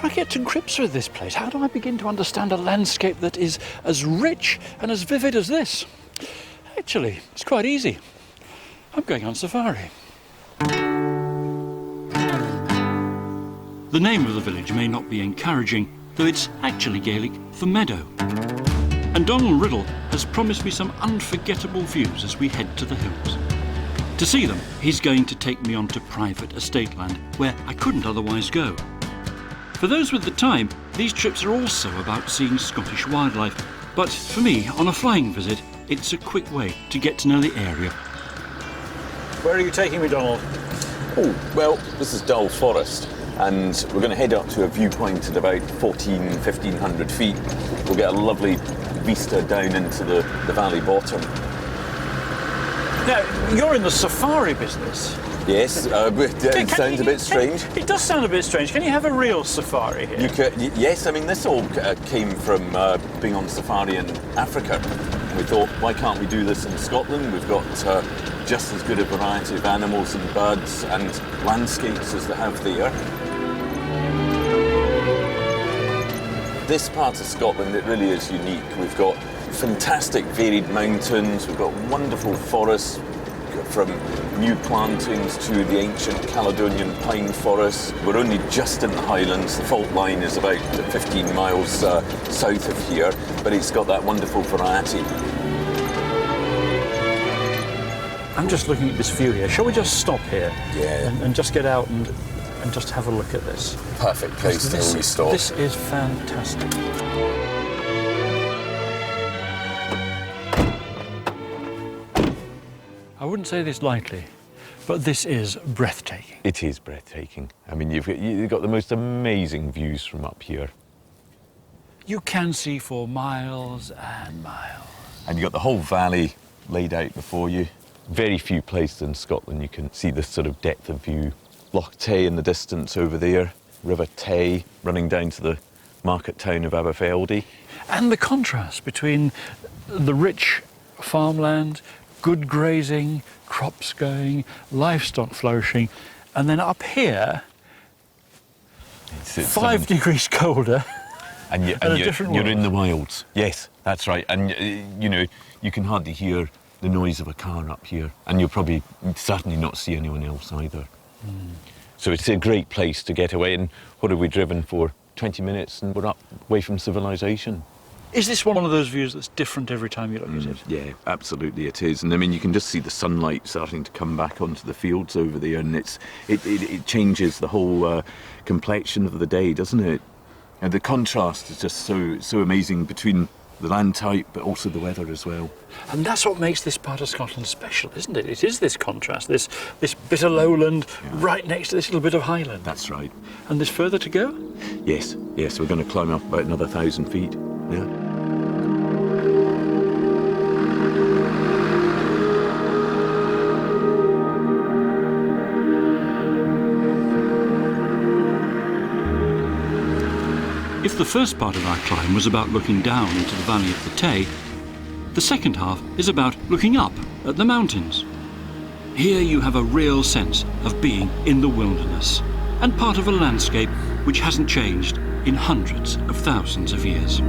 I get to grips with this place? How do I begin to understand a landscape that is as rich and as vivid as this? Actually, it's quite easy. I'm going on safari. The name of the village may not be encouraging, though it's actually Gaelic for meadow. And Donald Riddell has promised me some unforgettable views as we head to the hills. To see them, he's going to take me onto private estate land where I couldn't otherwise go. For those with the time, these trips are also about seeing Scottish wildlife. But for me, on a flying visit, it's a quick way to get to know the area. Where are you taking me, Donald? Oh, well, this is Dull Forest, and we're going to head up to a viewpoint at about 1,500 feet. We'll get a lovely vista down into the valley bottom. Now, you're in the safari business. Yes, it sounds a bit strange. It does sound a bit strange. Can you have a real safari here? Yes, I mean, this all came from being on safari in Africa. We thought, why can't we do this in Scotland? We've got just as good a variety of animals and birds and landscapes as they have there. This part of Scotland, it really is unique. We've got fantastic varied mountains, we've got wonderful forests, from new plantings to the ancient Caledonian pine forests. We're only just in the Highlands. The fault line is about 15 miles south of here, but it's got that wonderful variety. I'm just looking at this view here. Shall we just stop here? Yeah. And just get out and just have a look at this? Perfect place to stop. This is fantastic. I wouldn't say this lightly, but this is breathtaking. It is breathtaking. I mean, you've got the most amazing views from up here. You can see for miles and miles. And you've got the whole valley laid out before you. Very few places in Scotland you can see this sort of depth of view. Loch Tay in the distance over there, River Tay running down to the market town of Aberfeldy. And the contrast between the rich farmland, good grazing, crops going, livestock flourishing, and then up here, it's 5 degrees colder and you're in the wilds. Yes, that's right. And, you know, you can hardly hear the noise of a car up here, and you'll probably certainly not see anyone else either. So it's a great place to get away. And what have we driven for? 20 minutes and we're up away from civilization. Is this one of those views that's different every time you look at it? Yeah, absolutely it is. And I mean, you can just see the sunlight starting to come back onto the fields over there, and it changes the whole complexion of the day, doesn't it? And the contrast is just so amazing between the land type, but also the weather as well. And that's what makes this part of Scotland special, isn't it? It is this contrast, this bit of lowland right next to this little bit of highland. That's right. And there's further to go? Yes, we're going to climb up about another 1,000 feet. Yeah. If the first part of our climb was about looking down into the valley of the Tay, the second half is about looking up at the mountains. Here you have a real sense of being in the wilderness and part of a landscape which hasn't changed in hundreds of thousands of years.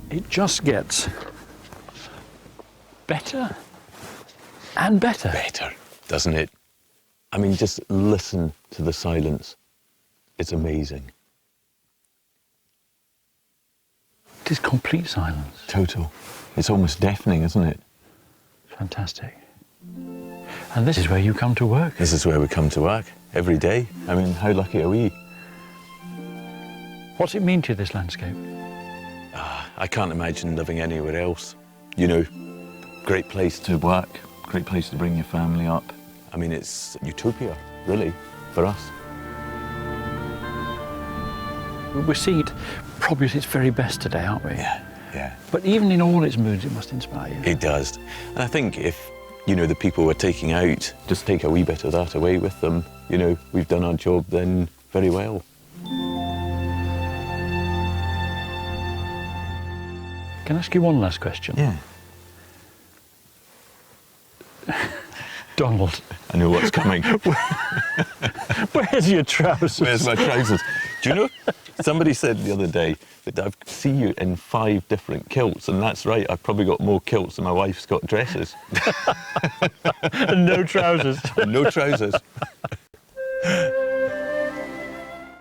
It just gets better and better. Better, doesn't it? I mean, just listen to the silence. It's amazing. It is complete silence. Total. It's almost deafening, isn't it? Fantastic. And this is where you come to work. This is where we come to work every day. I mean, how lucky are we? What's it mean to you, this landscape? I can't imagine living anywhere else. You know, great place to work, great place to bring your family up. I mean, it's utopia, really, for us. We're seeing it probably at its very best today, aren't we? Yeah, Yeah. But even in all its moods, it must inspire you. It does. And I think if, the people we're taking out, just take a wee bit of that away with them, we've done our job then very well. Can I ask you one last question? Yeah. Donald. I know what's coming. Where's your trousers? Where's my trousers? Do you know, somebody said the other day that I see you in 5 different kilts, and that's right, I've probably got more kilts than my wife's got dresses. And no trousers. No trousers.